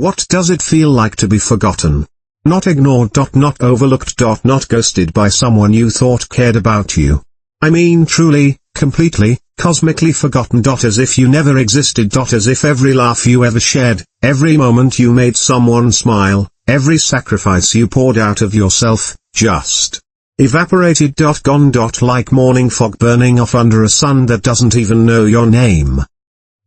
What does it feel like to be forgotten? Not ignored. Not overlooked. Not ghosted by someone you thought cared about you. I mean truly, completely, cosmically forgotten. As if you never existed. As if every laugh you ever shared, every moment you made someone smile, every sacrifice you poured out of yourself, just evaporated. Gone. Like morning fog burning off under a sun that doesn't even know your name.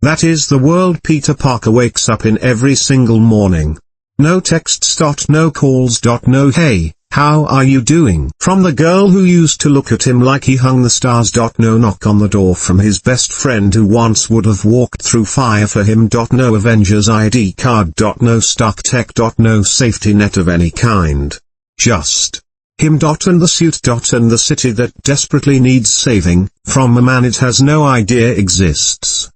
That is the world Peter Parker wakes up in every single morning. No texts. No calls. No hey, how are you doing? From the girl who used to look at him like he hung the stars. No knock on the door from his best friend who once would have walked through fire for him. No Avengers ID card. No Stark Tech. No safety net of any kind. Just him. And the suit. And the city that desperately needs saving, from a man it has no idea exists.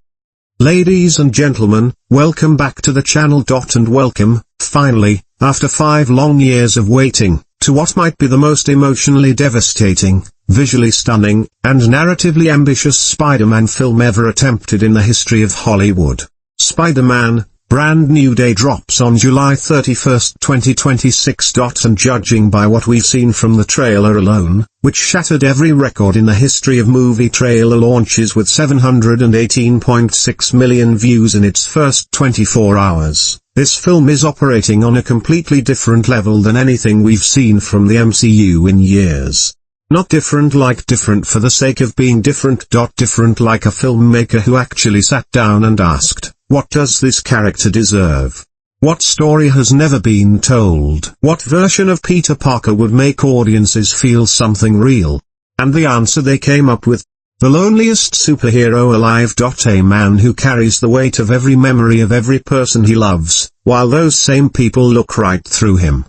Ladies and gentlemen, welcome back to the channel. And welcome, finally, after 5 long years of waiting, to what might be the most emotionally devastating, visually stunning, and narratively ambitious Spider-Man film ever attempted in the history of Hollywood. Spider-Man, Brand New Day drops on July 31, 2026. And judging by what we've seen from the trailer alone, which shattered every record in the history of movie trailer launches with 718.6 million views in its first 24 hours, this film is operating on a completely different level than anything we've seen from the MCU in years. Not different like different for the sake of being different. Different like a filmmaker who actually sat down and asked, what does this character deserve? What story has never been told? What version of Peter Parker would make audiences feel something real? And the answer they came up with: the loneliest superhero alive. A man who carries the weight of every memory of every person he loves, while those same people look right through him.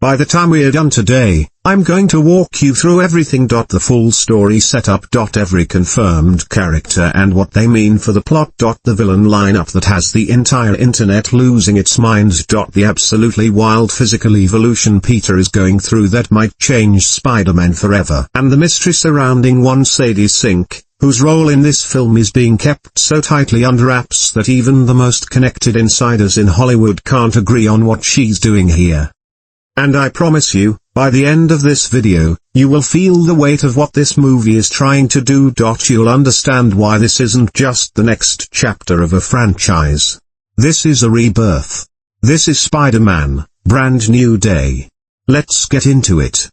By the time we're done today, I'm going to walk you through everything. The full story setup. Every confirmed character and what they mean for the plot. The villain lineup that has the entire internet losing its mind. The absolutely wild physical evolution Peter is going through that might change Spider-Man forever. And the mystery surrounding one Sadie Sink, whose role in this film is being kept so tightly under wraps that even the most connected insiders in Hollywood can't agree on what she's doing here. And I promise you, by the end of this video, you will feel the weight of what this movie is trying to do. You'll understand why this isn't just the next chapter of a franchise. This is a rebirth. This is Spider-Man, Brand New Day. Let's get into it.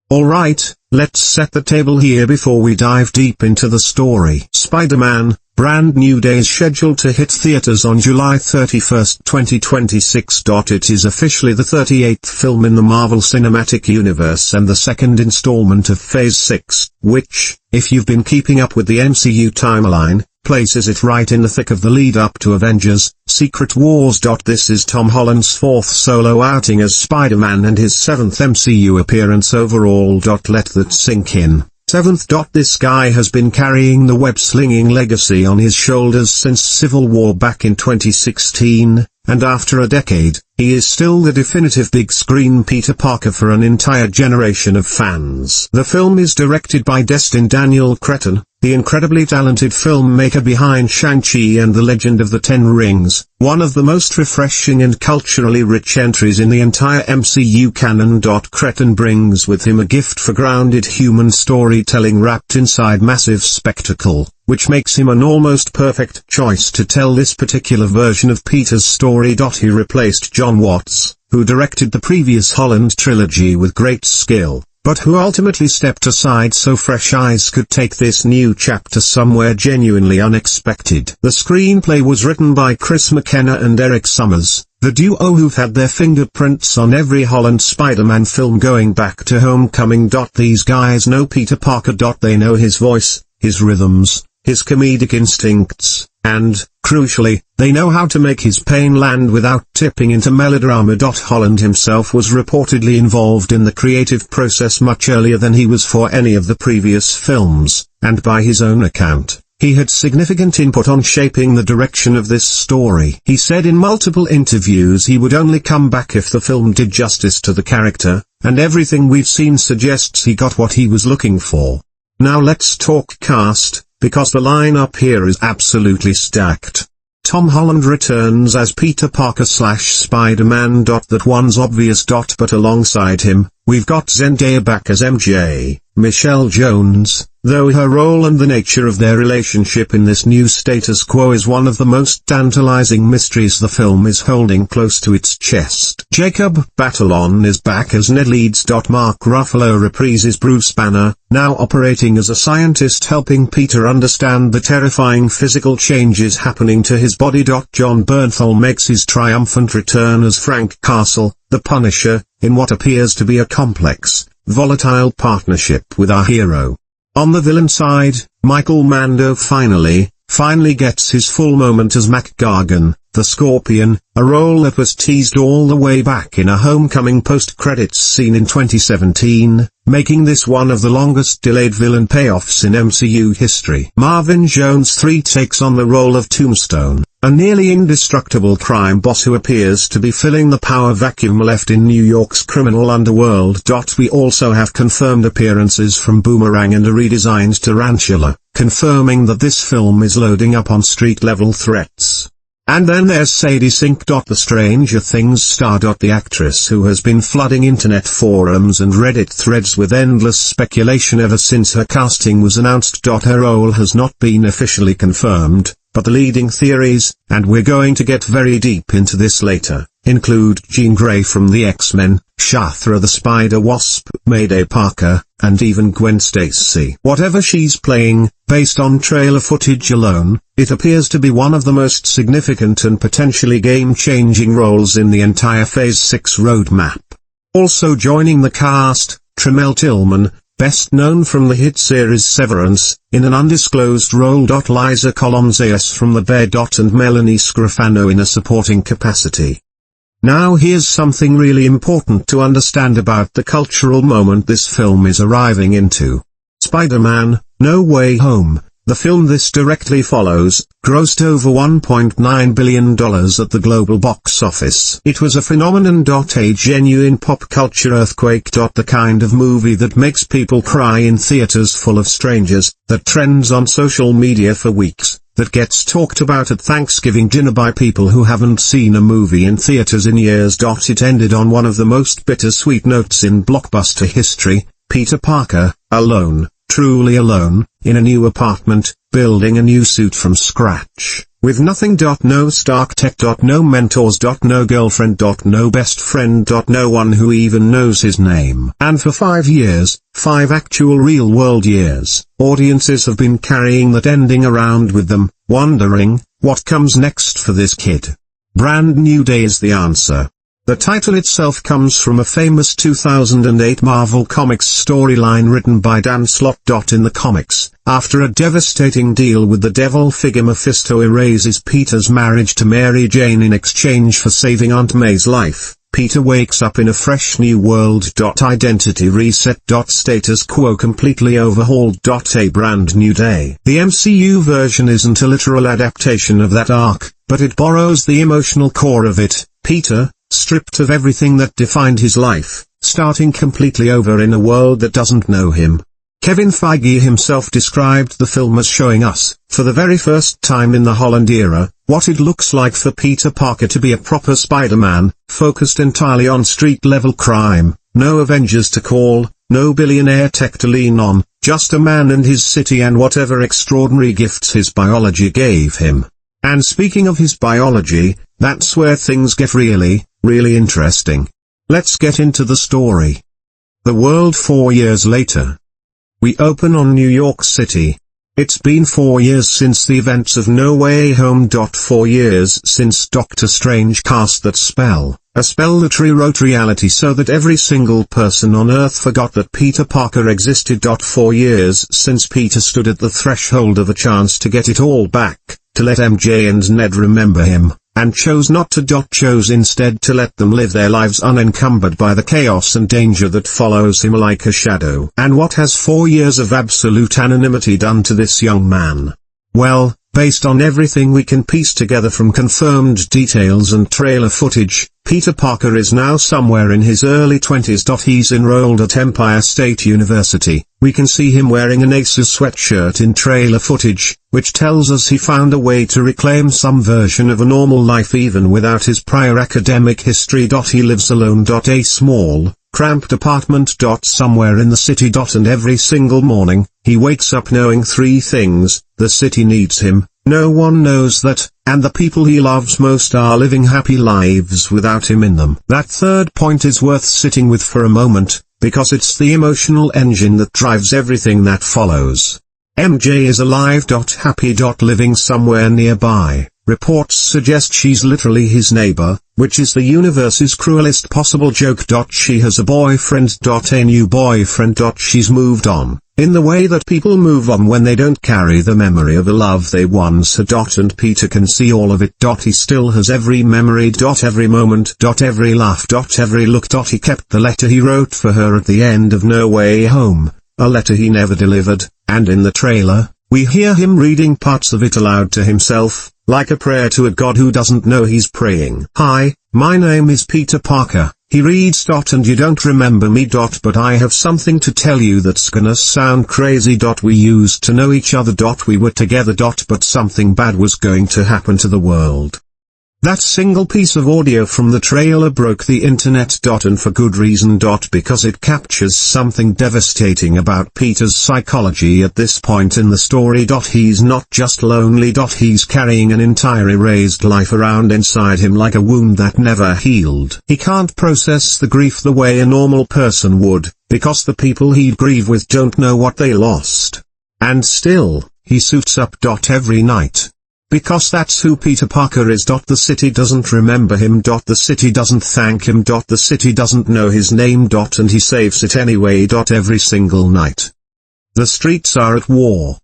Alright, let's set the table here before we dive deep into the story. Spider-Man, Brand New Day is scheduled to hit theaters on July 31, 2026. It is officially the 38th film in the Marvel Cinematic Universe and the second installment of Phase 6, which, if you've been keeping up with the MCU timeline, places it right in the thick of the lead-up to Avengers: Secret Wars. This is Tom Holland's 4th solo outing as Spider-Man and his 7th MCU appearance overall. Let that sink in. 7th. This guy has been carrying the web-slinging legacy on his shoulders since Civil War back in 2016, and after a decade, he is still the definitive big-screen Peter Parker for an entire generation of fans. The film is directed by Destin Daniel Cretton, the incredibly talented filmmaker behind Shang-Chi and the Legend of the Ten Rings, one of the most refreshing and culturally rich entries in the entire MCU canon. Cretton brings with him a gift for grounded human storytelling wrapped inside massive spectacle, which makes him an almost perfect choice to tell this particular version of Peter's story. He replaced John Watts, who directed the previous Holland trilogy with great skill, but who ultimately stepped aside so fresh eyes could take this new chapter somewhere genuinely unexpected. The screenplay was written by McKenna and Erik Sommers, the duo who've had their fingerprints on every Holland Spider-Man film going back to Homecoming. These guys know Peter Parker. They know his voice, his rhythms, his comedic instincts, and, crucially, they know how to make his pain land without tipping into melodrama. Holland himself was reportedly involved in the creative process much earlier than he was for any of the previous films, and by his own account, he had significant input on shaping the direction of this story. He said in multiple interviews he would only come back if the film did justice to the character, and everything we've seen suggests he got what he was looking for. Now let's talk cast, because the lineup here is absolutely stacked. Tom Holland returns as Peter Parker / Spider-Man. That one's obvious. But alongside him, we've got Zendaya back as MJ, Michelle Jones, though her role and the nature of their relationship in this new status quo is one of the most tantalizing mysteries the film is holding close to its chest. Jacob Batalon is back as Ned Leeds. Mark Ruffalo reprises Bruce Banner, now operating as a scientist helping Peter understand the terrifying physical changes happening to his body. John Bernthal makes his triumphant return as Frank Castle, the Punisher, in what appears to be a complex, volatile partnership with our hero. On the villain side, Michael Mando finally gets his full moment as Mac Gargan, the Scorpion, a role that was teased all the way back in a Homecoming post-credits scene in 2017, making this one of the longest delayed villain payoffs in MCU history. Marvin Jones III takes on the role of Tombstone, a nearly indestructible crime boss who appears to be filling the power vacuum left in New York's criminal underworld. We also have confirmed appearances from Boomerang and a redesigned Tarantula, confirming that this film is loading up on street-level threats. And then there's Sadie Sink. The Stranger Things star. The actress who has been flooding internet forums and Reddit threads with endless speculation ever since her casting was announced. Her role has not been officially confirmed, but the leading theories, and we're going to get very deep into this later, include Jean Grey from the X-Men, Shathra the Spider-Wasp, Mayday Parker, and even Gwen Stacy. Whatever she's playing, based on trailer footage alone, it appears to be one of the most significant and potentially game-changing roles in the entire Phase 6 roadmap. Also joining the cast, Tremel Tillman, best known from the hit series Severance, in an undisclosed role. Liza Colomzayas from The Bear. And Melanie Scrofano in a supporting capacity. Now here's something really important to understand about the cultural moment this film is arriving into. Spider-Man: No Way Home, the film this directly follows, grossed over $1.9 billion at the global box office. It was a phenomenon. A genuine pop culture earthquake. The kind of movie that makes people cry in theaters full of strangers, that trends on social media for weeks, that gets talked about at Thanksgiving dinner by people who haven't seen a movie in theaters in years. It ended on one of the most bittersweet notes in blockbuster history: Peter Parker, alone, truly alone, in a new apartment, building a new suit from scratch, with nothing. No Stark Tech. No mentors. No girlfriend. No best friend. No one who even knows his name. And for 5 years, 5 actual real-world years, audiences have been carrying that ending around with them, wondering, what comes next for this kid? Brand New Day is the answer. The title itself comes from a famous 2008 Marvel Comics storyline written by Dan Slott. In the comics, after a devastating deal with the devil figure Mephisto erases Peter's marriage to Mary Jane in exchange for saving Aunt May's life, Peter wakes up in a fresh new world. Identity reset. Status quo completely overhauled. A brand new day. The MCU version isn't a literal adaptation of that arc, but it borrows the emotional core of it. Peter, stripped of everything that defined his life, starting completely over in a world that doesn't know him. Kevin Feige himself described the film as showing us, for the very first time in the Holland era, what it looks like for Peter Parker to be a proper Spider-Man, focused entirely on street-level crime, no Avengers to call, no billionaire tech to lean on, just a man and his city and whatever extraordinary gifts his biology gave him. And speaking of his biology, that's where things get really interesting. Let's get into the story. The world 4 years later. We open on New York City. It's been 4 years since the events of No Way Home. 4 years since Doctor Strange cast that spell, a spell that rewrote reality so that every single person on Earth forgot that Peter Parker existed. 4 years since Peter stood at the threshold of a chance to get it all back, to let MJ and Ned remember him, and chose not to. Chose instead to let them live their lives unencumbered by the chaos and danger that follows him like a shadow. And what has 4 years of absolute anonymity done to this young man? Well, based on everything we can piece together from confirmed details and trailer footage, Peter Parker is now somewhere in his early 20s. He's enrolled at Empire State University, We can see him wearing an Aces sweatshirt in trailer footage, which tells us he found a way to reclaim some version of a normal life even without his prior academic history. He lives alone. A small, cramped apartment. Somewhere in the city. And every single morning, he wakes up knowing three things: the city needs him, no one knows that, and the people he loves most are living happy lives without him in them. That third point is worth sitting with for a moment, because it's the emotional engine that drives everything that follows. MJ is alive. Happy. Living somewhere nearby. Reports suggest she's literally his neighbor, which is the universe's cruelest possible joke. She has a boyfriend. A new boyfriend. She's moved on, in the way that people move on when they don't carry the memory of a love they once had. And Peter can see all of it. He still has every memory. Every moment. Every laugh. Every look. He kept the letter he wrote for her at the end of No Way Home, a letter he never delivered, and in the trailer, we hear him reading parts of it aloud to himself, like a prayer to a God who doesn't know he's praying. Hi, my name is Peter Parker, he reads. And you don't remember me. But I have something to tell you that's gonna sound crazy. We used to know each other. We were together. But something bad was going to happen to the world. That single piece of audio from the trailer broke the internet. And for good reason. Because it captures something devastating about Peter's psychology at this point in the story. He's not just lonely. He's carrying an entire erased life around inside him like a wound that never healed. He can't process the grief the way a normal person would, because the people he'd grieve with don't know what they lost. And still, he suits up. Every night. Because that's who Peter Parker is. The city doesn't remember him. The city doesn't thank him. The city doesn't know his name. And he saves it anyway. Every single night. The streets are at war.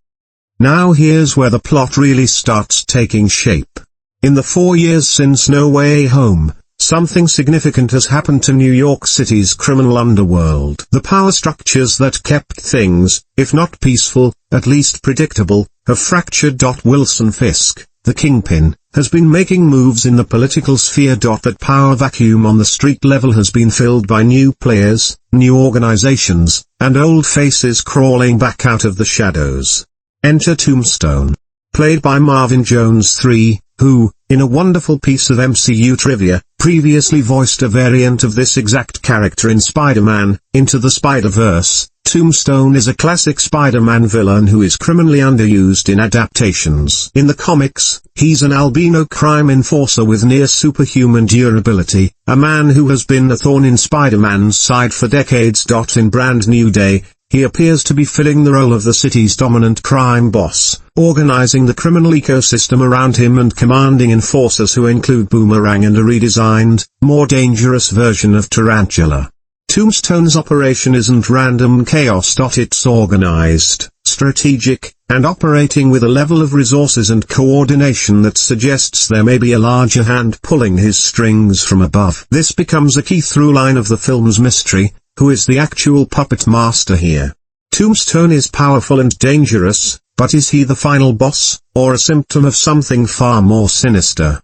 Now here's where the plot really starts taking shape. In the 4 years since No Way Home, something significant has happened to New York City's criminal underworld. The power structures that kept things, if not peaceful, at least predictable, have fractured. Wilson Fisk, the kingpin, has been making moves in the political sphere. That power vacuum on the street level has been filled by new players, new organizations, and old faces crawling back out of the shadows. Enter Tombstone, played by Marvin Jones III, who, in a wonderful piece of MCU trivia, previously voiced a variant of this exact character in Spider-Man, Into the Spider-Verse. Tombstone is a classic Spider-Man villain who is criminally underused in adaptations. In the comics, he's an albino crime enforcer with near superhuman durability, a man who has been a thorn in Spider-Man's side for decades. In Brand New Day, he appears to be filling the role of the city's dominant crime boss, organizing the criminal ecosystem around him and commanding enforcers who include Boomerang and a redesigned, more dangerous version of Tarantula. Tombstone's operation isn't random chaos. It's organized, strategic, and operating with a level of resources and coordination that suggests there may be a larger hand pulling his strings from above. This becomes a key through line of the film's mystery: who is the actual puppet master here? Tombstone is powerful and dangerous, but is he the final boss, or a symptom of something far more sinister?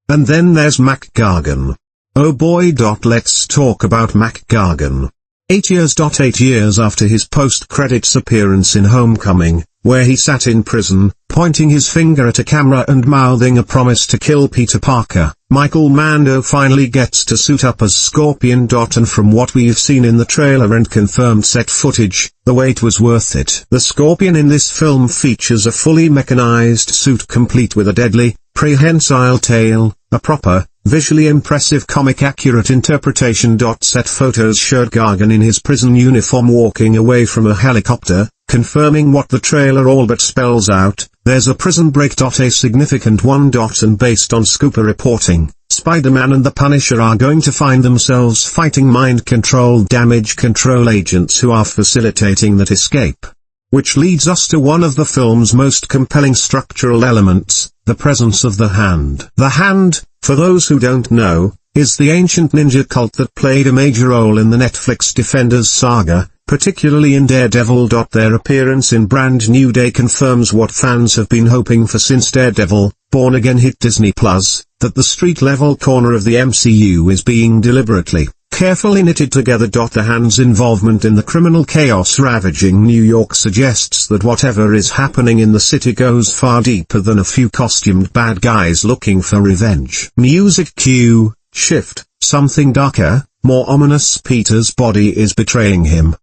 And then there's Mac Gargan. Oh boy. Let's talk about Mac Gargan. 8 years. 8 years after his post-credits appearance in Homecoming, where he sat in prison, pointing his finger at a camera and mouthing a promise to kill Peter Parker, Michael Mando finally gets to suit up as Scorpion. And from what we've seen in the trailer and confirmed set footage, the wait was worth it. The Scorpion in this film features a fully mechanized suit complete with a deadly, prehensile tail, a proper, visually impressive comic-accurate interpretation. Set photos showed Gargan in his prison uniform walking away from a helicopter, confirming what the trailer all but spells out: there's a prison break. A significant one. And based on Scooper reporting, Spider-Man and the Punisher are going to find themselves fighting mind control damage control agents who are facilitating that escape. Which leads us to one of the film's most compelling structural elements, the presence of the Hand. The Hand, for those who don't know, is the ancient ninja cult that played a major role in the Netflix Defenders saga, particularly in Daredevil. Their appearance in Brand New Day confirms what fans have been hoping for since Daredevil, Born Again hit Disney+, that the street-level corner of the MCU is being deliberately, carefully knitted together. The Hand's involvement in the criminal chaos ravaging New York suggests that whatever is happening in the city goes far deeper than a few costumed bad guys looking for revenge. Music cue, shift, something darker, more ominous. Peter's body is betraying him.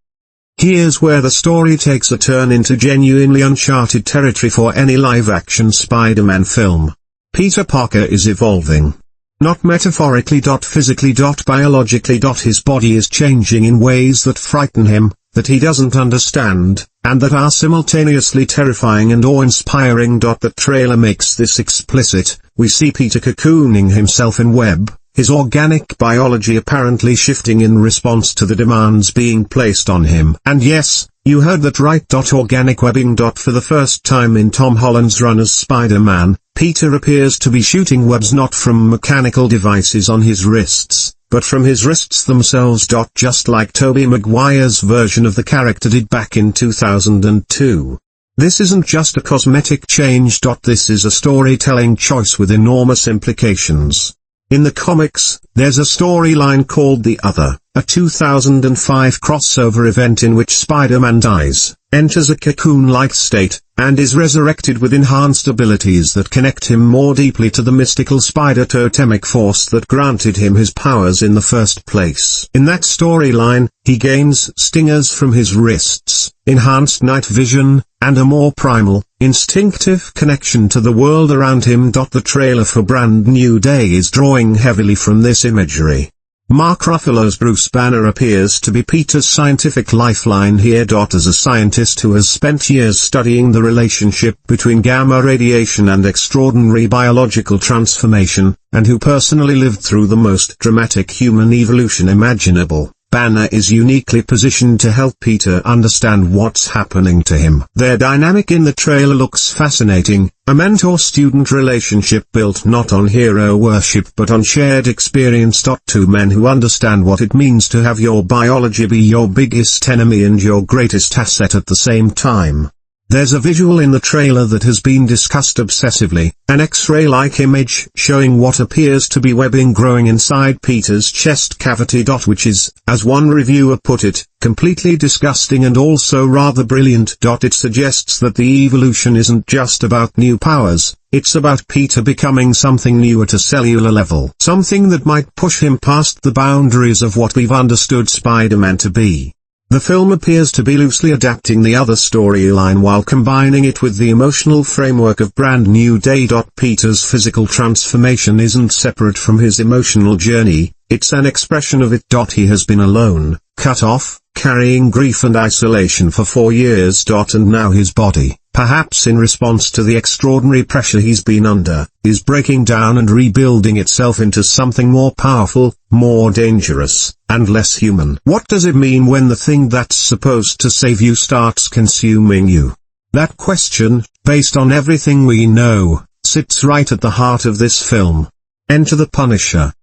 Here's where the story takes a turn into genuinely uncharted territory for any live-action Spider-Man film. Peter Parker is evolving. Not metaphorically, physically, biologically. His body is changing in ways that frighten him, that he doesn't understand, and that are simultaneously terrifying and awe-inspiring. The trailer makes this explicit. We see Peter cocooning himself in web, his organic biology apparently shifting in response to the demands being placed on him. And yes, you heard that right. Organic webbing. For the first time in Tom Holland's run as Spider-Man, Peter appears to be shooting webs not from mechanical devices on his wrists, but from his wrists themselves. Just like Tobey Maguire's version of the character did back in 2002. This isn't just a cosmetic change. This is a storytelling choice with enormous implications. In the comics, there's a storyline called The Other, a 2005 crossover event in which Spider-Man dies, enters a cocoon-like state, and is resurrected with enhanced abilities that connect him more deeply to the mystical spider totemic force that granted him his powers in the first place. In that storyline, he gains stingers from his wrists, enhanced night vision, and a more primal, instinctive connection to the world around him. The trailer for Brand New Day is drawing heavily from this imagery. Mark Ruffalo's Bruce Banner appears to be Peter's scientific lifeline here. As a scientist who has spent years studying the relationship between gamma radiation and extraordinary biological transformation, and who personally lived through the most dramatic human evolution imaginable, Banner is uniquely positioned to help Peter understand what's happening to him. Their dynamic in the trailer looks fascinating, a mentor-student relationship built not on hero worship but on shared experience. Two men who understand what it means to have your biology be your biggest enemy and your greatest asset at the same time. There's a visual in the trailer that has been discussed obsessively, an X-ray-like image showing what appears to be webbing growing inside Peter's chest cavity. Which is, as one reviewer put it, completely disgusting and also rather brilliant. It suggests that the evolution isn't just about new powers, it's about Peter becoming something new at a cellular level. Something that might push him past the boundaries of what we've understood Spider-Man to be. The film appears to be loosely adapting the other storyline while combining it with the emotional framework of Brand New Day. Peter's physical transformation isn't separate from his emotional journey, it's an expression of it. He has been alone, cut off, carrying grief and isolation for 4 years. And now his body, perhaps in response to the extraordinary pressure he's been under, is breaking down and rebuilding itself into something more powerful, more dangerous, and less human. What does it mean when the thing that's supposed to save you starts consuming you? That question, based on everything we know, sits right at the heart of this film. Enter the Punisher.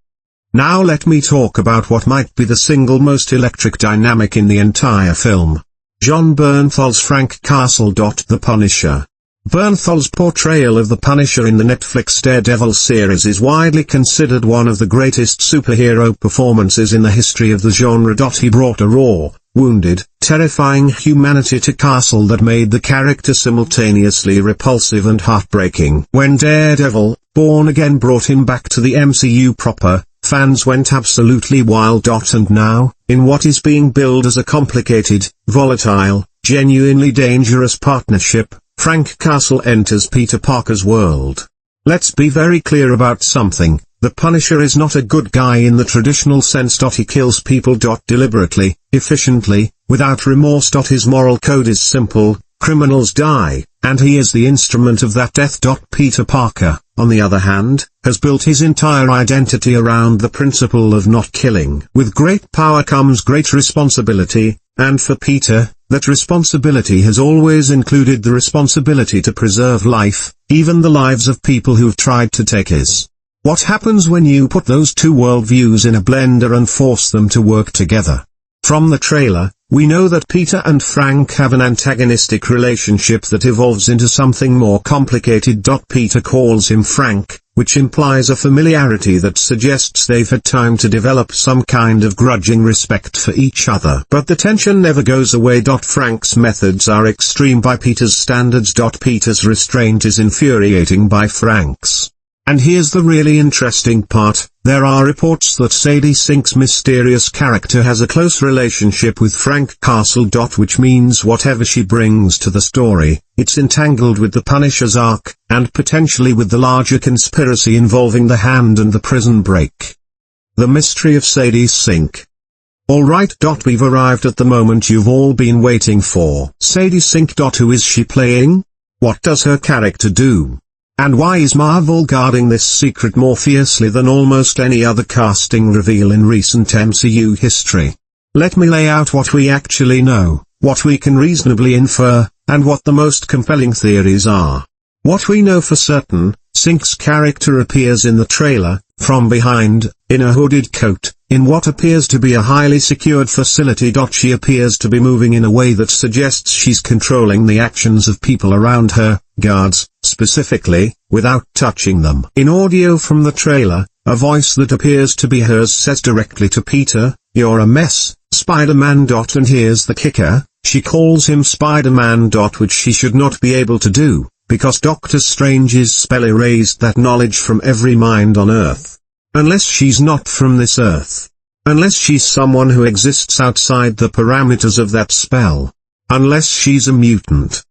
Now let me talk about what might be the single most electric dynamic in the entire film. Jon Bernthal's Frank Castle. The Punisher. Bernthal's portrayal of the Punisher in the Netflix Daredevil series is widely considered one of the greatest superhero performances in the history of the genre. He brought a raw, wounded, terrifying humanity to Castle that made the character simultaneously repulsive and heartbreaking. When Daredevil, Born Again brought him back to the MCU proper, fans went absolutely wild. And now, in what is being billed as a complicated, volatile, genuinely dangerous partnership, Frank Castle enters Peter Parker's world. Let's be very clear about something, the Punisher is not a good guy in the traditional sense. He kills people deliberately, efficiently, without remorse. His moral code is simple, criminals die, and he is the instrument of that death. Peter Parker, on the other hand, has built his entire identity around the principle of not killing. With great power comes great responsibility, and for Peter, that responsibility has always included the responsibility to preserve life, even the lives of people who've tried to take his. What happens when you put those two worldviews in a blender and force them to work together? From the trailer, we know that Peter and Frank have an antagonistic relationship that evolves into something more complicated. Peter calls him Frank, which implies a familiarity that suggests they've had time to develop some kind of grudging respect for each other. But the tension never goes away. Frank's methods are extreme by Peter's standards. Peter's restraint is infuriating by Frank's. And here's the really interesting part, there are reports that Sadie Sink's mysterious character has a close relationship with Frank Castle. Which means whatever she brings to the story, it's entangled with the Punisher's arc, and potentially with the larger conspiracy involving the Hand and the prison break. The mystery of Sadie Sink. Alright. We've arrived at the moment you've all been waiting for. Sadie Sink. Who is she playing? What does her character do? And why is Marvel guarding this secret more fiercely than almost any other casting reveal in recent MCU history? Let me lay out what we actually know, what we can reasonably infer, and what the most compelling theories are. What we know for certain, Sink's character appears in the trailer, from behind, in a hooded coat, in what appears to be a highly secured facility. She appears to be moving in a way that suggests she's controlling the actions of people around her, guards, specifically, without touching them. In audio from the trailer, a voice that appears to be hers says directly to Peter, "You're a mess, Spider-Man." And here's the kicker, she calls him Spider-Man. Which she should not be able to do, because Doctor Strange's spell erased that knowledge from every mind on Earth. Unless she's not from this Earth. Unless she's someone who exists outside the parameters of that spell. Unless she's a mutant.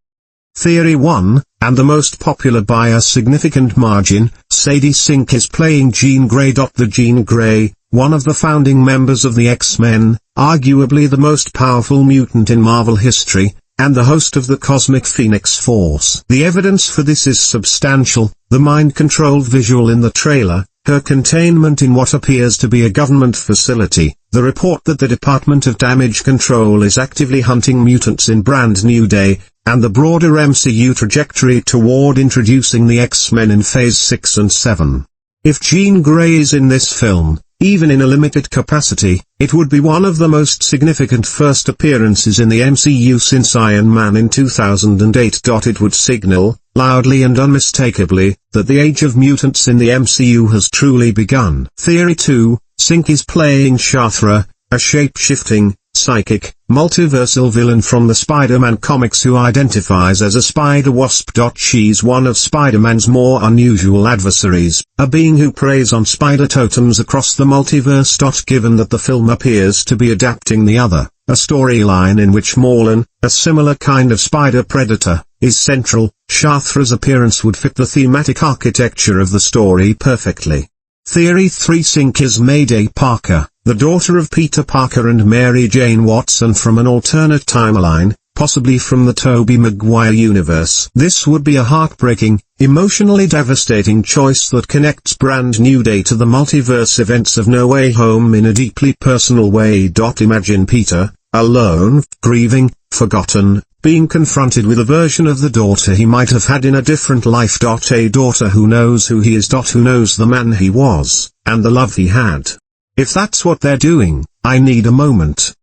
Theory 1, and the most popular by a significant margin, Sadie Sink is playing Jean Grey. The Jean Grey, one of the founding members of the X-Men, arguably the most powerful mutant in Marvel history, and the host of the Cosmic Phoenix Force. The evidence for this is substantial, the mind-controlled visual in the trailer, her containment in what appears to be a government facility, the report that the Department of Damage Control is actively hunting mutants in Brand New Day, and the broader MCU trajectory toward introducing the X-Men in Phase 6 and 7. If Jean Grey is in this film, even in a limited capacity, it would be one of the most significant first appearances in the MCU since Iron Man in 2008. It would signal, loudly and unmistakably, that the age of mutants in the MCU has truly begun. Theory 2, Sink is playing Shathra, a shape-shifting, psychic, multiversal villain from the Spider-Man comics who identifies as a Spider-Wasp. She's one of Spider-Man's more unusual adversaries, a being who preys on spider totems across the multiverse. Given that the film appears to be adapting The Other, a storyline in which Morlun, a similar kind of spider predator, is central, Shathra's appearance would fit the thematic architecture of the story perfectly. Theory 3, Sink is Mayday Parker, the daughter of Peter Parker and Mary Jane Watson from an alternate timeline, possibly from the Tobey Maguire universe. This would be a heartbreaking, emotionally devastating choice that connects Brand New Day to the multiverse events of No Way Home in a deeply personal way. Imagine Peter, alone, grieving, forgotten, being confronted with a version of the daughter he might have had in a different life. A daughter who knows who he is. Who knows the man he was, and the love he had. If that's what they're doing, I need a moment.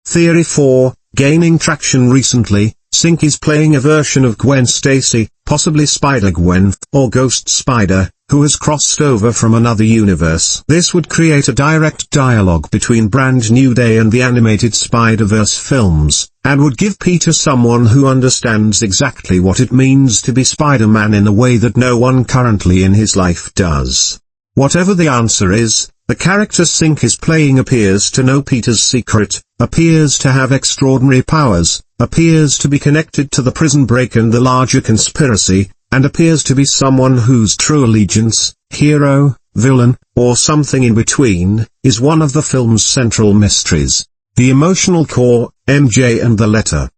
Theory 4, gaining traction recently, Sink is playing a version of Gwen Stacy, possibly Spider-Gwen, or Ghost Spider, who has crossed over from another universe. This would create a direct dialogue between Brand New Day and the animated Spider-Verse films, and would give Peter someone who understands exactly what it means to be Spider-Man in a way that no one currently in his life does. Whatever the answer is, the character Sink is playing appears to know Peter's secret, appears to have extraordinary powers, appears to be connected to the prison break and the larger conspiracy, and appears to be someone whose true allegiance, hero, villain, or something in between, is one of the film's central mysteries. The emotional core, MJ and the letter.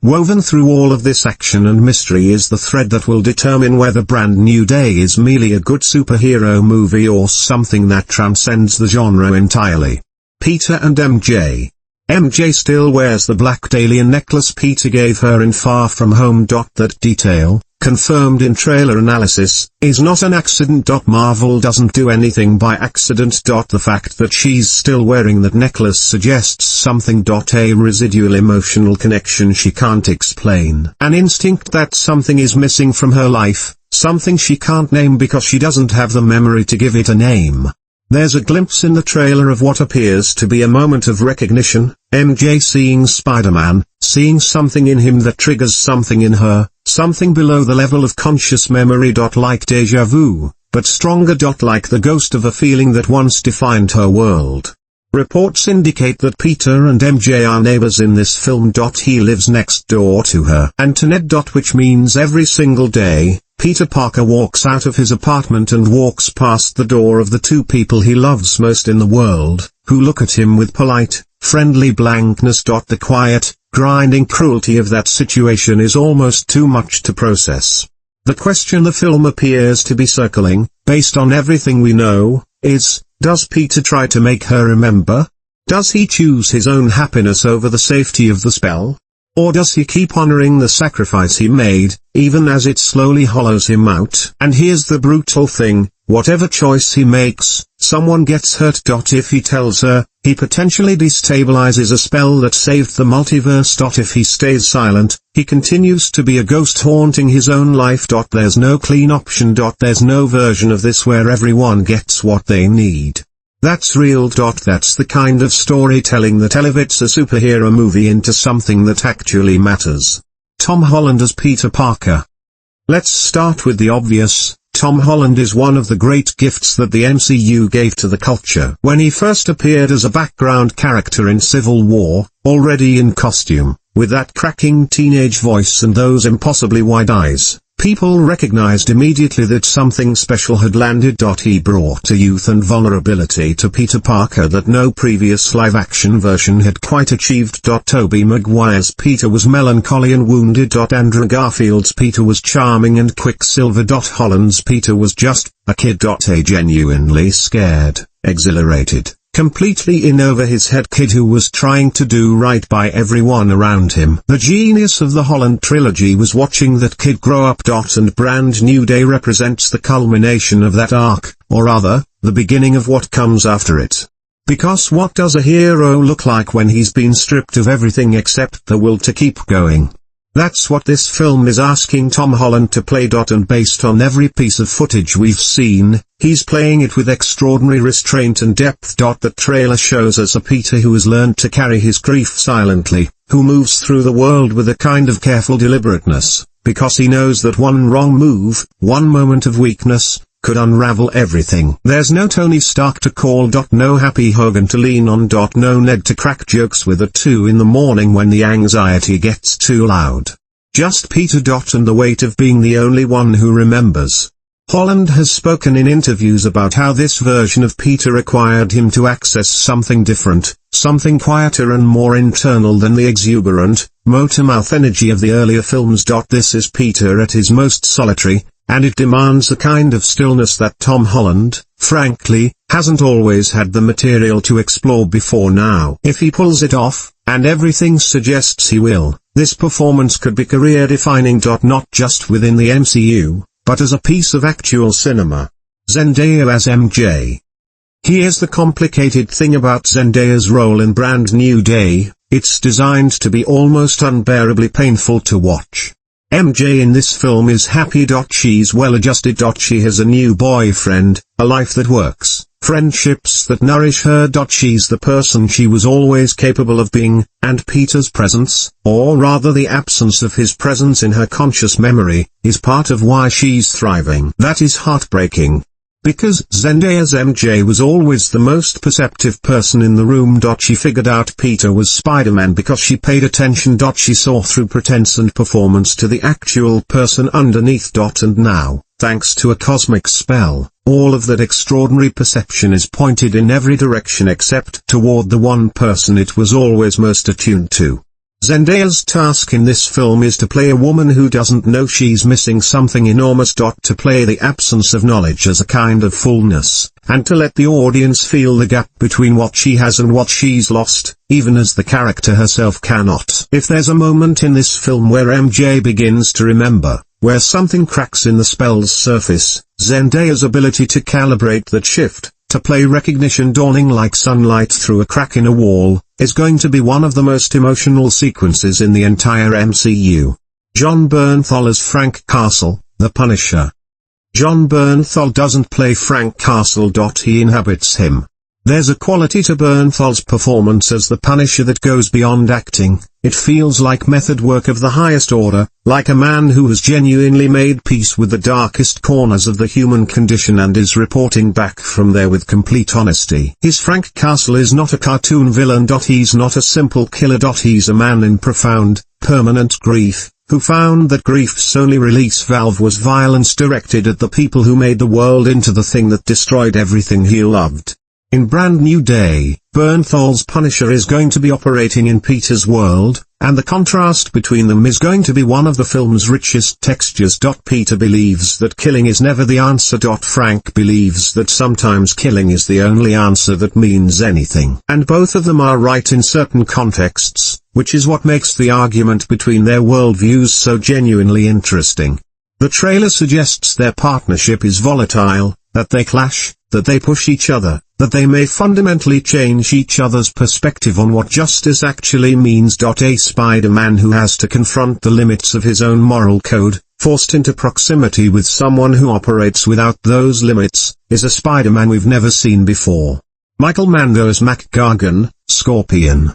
Woven through all of this action and mystery is the thread that will determine whether Brand New Day is merely a good superhero movie or something that transcends the genre entirely. Peter and MJ. MJ still wears the black Dalian necklace Peter gave her in Far From Home. That detail, confirmed in trailer analysis, is not an accident. Marvel doesn't do anything by accident. The fact that she's still wearing that necklace suggests something. A residual emotional connection she can't explain. An instinct that something is missing from her life, something she can't name because she doesn't have the memory to give it a name. There's a glimpse in the trailer of what appears to be a moment of recognition, MJ seeing Spider-Man, seeing something in him that triggers something in her, something below the level of conscious memory. Like deja vu, but stronger. Like the ghost of a feeling that once defined her world. Reports indicate that Peter and MJ are neighbors in this film. He lives next door to her and to Ned. Which means every single day, Peter Parker walks out of his apartment and walks past the door of the two people he loves most in the world, who look at him with polite, friendly blankness. The quiet, grinding cruelty of that situation is almost too much to process. The question the film appears to be circling, based on everything we know, is, does Peter try to make her remember? Does he choose his own happiness over the safety of the spell? Or does he keep honoring the sacrifice he made, even as it slowly hollows him out? And here's the brutal thing, whatever choice he makes, someone gets hurt. If he tells her, he potentially destabilizes a spell that saved the multiverse. If he stays silent, he continues to be a ghost haunting his own life. There's no clean option. There's no version of this where everyone gets what they need. That's real. That's the kind of storytelling that elevates a superhero movie into something that actually matters. Tom Holland as Peter Parker. Let's start with the obvious. Tom Holland is one of the great gifts that the MCU gave to the culture. When he first appeared as a background character in Civil War, already in costume, with that cracking teenage voice and those impossibly wide eyes, people recognized immediately that something special had landed. He brought a youth and vulnerability to Peter Parker that no previous live-action version had quite achieved. Tobey Maguire's Peter was melancholy and wounded. Andrew Garfield's Peter was charming and Quicksilver. Holland's Peter was just a kid. A genuinely scared, exhilarated, completely in over his head kid who was trying to do right by everyone around him. The genius of the Holland trilogy was watching that kid grow up. And Brand New Day represents the culmination of that arc, or rather, the beginning of what comes after it. Because what does a hero look like when he's been stripped of everything except the will to keep going? That's what this film is asking Tom Holland to play. And based on every piece of footage we've seen, he's playing it with extraordinary restraint and depth. The trailer shows us a Peter who has learned to carry his grief silently, who moves through the world with a kind of careful deliberateness, because he knows that one wrong move, one moment of weakness, could unravel everything. There's no Tony Stark to call. No Happy Hogan to lean on. No Ned to crack jokes with at 2 in the morning when the anxiety gets too loud. Just Peter. And the weight of being the only one who remembers. Holland has spoken in interviews about how this version of Peter required him to access something different, something quieter and more internal than the exuberant, motor-mouth energy of the earlier films. This is Peter at his most solitary, and it demands a kind of stillness that Tom Holland, frankly, hasn't always had the material to explore before now. If he pulls it off, and everything suggests he will, this performance could be career-defining. Not just within the MCU, but as a piece of actual cinema. Zendaya as MJ. Here's the complicated thing about Zendaya's role in Brand New Day, it's designed to be almost unbearably painful to watch. MJ in this film is happy. She's well-adjusted. She has a new boyfriend, a life that works, friendships that nourish her. She's the person she was always capable of being, and Peter's presence, or rather the absence of his presence in her conscious memory, is part of why she's thriving. That is heartbreaking. Because Zendaya's MJ was always the most perceptive person in the room. She figured out Peter was Spider-Man because she paid attention. She saw through pretense and performance to the actual person underneath. And now, thanks to a cosmic spell, all of that extraordinary perception is pointed in every direction except toward the one person it was always most attuned to. Zendaya's task in this film is to play a woman who doesn't know she's missing something enormous. To play the absence of knowledge as a kind of fullness, and to let the audience feel the gap between what she has and what she's lost, even as the character herself cannot. If there's a moment in this film where MJ begins to remember, where something cracks in the spell's surface, Zendaya's ability to calibrate that shift, to play recognition dawning like sunlight through a crack in a wall, is going to be one of the most emotional sequences in the entire MCU. John Bernthal as Frank Castle, the Punisher. John Bernthal doesn't play Frank Castle. He inhabits him. There's a quality to Bernthal's performance as the Punisher that goes beyond acting. It feels like method work of the highest order, like a man who has genuinely made peace with the darkest corners of the human condition and is reporting back from there with complete honesty. His Frank Castle is not a cartoon villain. He's not a simple killer. He's a man in profound, permanent grief, who found that grief's only release valve was violence directed at the people who made the world into the thing that destroyed everything he loved. In Brand New Day, Bernthal's Punisher is going to be operating in Peter's world, and the contrast between them is going to be one of the film's richest textures. Peter believes that killing is never the answer. Frank believes that sometimes killing is the only answer that means anything. And both of them are right in certain contexts, which is what makes the argument between their worldviews so genuinely interesting. The trailer suggests their partnership is volatile, that they clash, that they push each other, that they may fundamentally change each other's perspective on what justice actually means. A Spider-Man who has to confront the limits of his own moral code, forced into proximity with someone who operates without those limits, is a Spider-Man we've never seen before. Michael Mando's Gargan, Scorpion.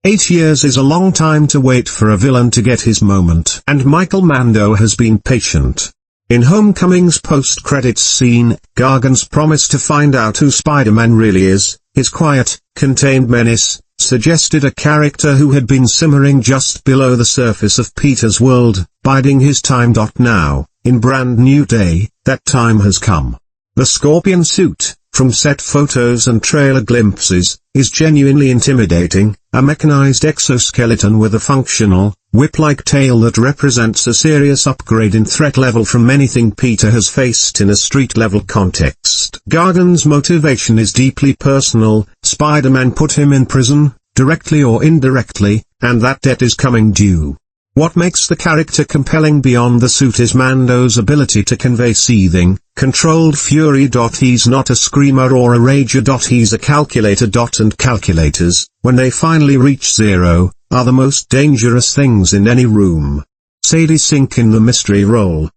8 years is a long time to wait for a villain to get his moment, and Michael Mando has been patient. In Homecoming's post-credits scene, Gargan's promise to find out who Spider-Man really is, his quiet, contained menace, suggested a character who had been simmering just below the surface of Peter's world, biding his time. Now, in Brand New Day, that time has come. The Scorpion suit, from set photos and trailer glimpses, is genuinely intimidating, a mechanized exoskeleton with a functional, whip-like tail that represents a serious upgrade in threat level from anything Peter has faced in a street-level context. Gargan's motivation is deeply personal. Spider-Man put him in prison, directly or indirectly, and that debt is coming due. What makes the character compelling beyond the suit is Mando's ability to convey seething, controlled fury. He's not a screamer or a rager. He's a calculator. And calculators, when they finally reach zero, are the most dangerous things in any room. Sadie Sink in the mystery role.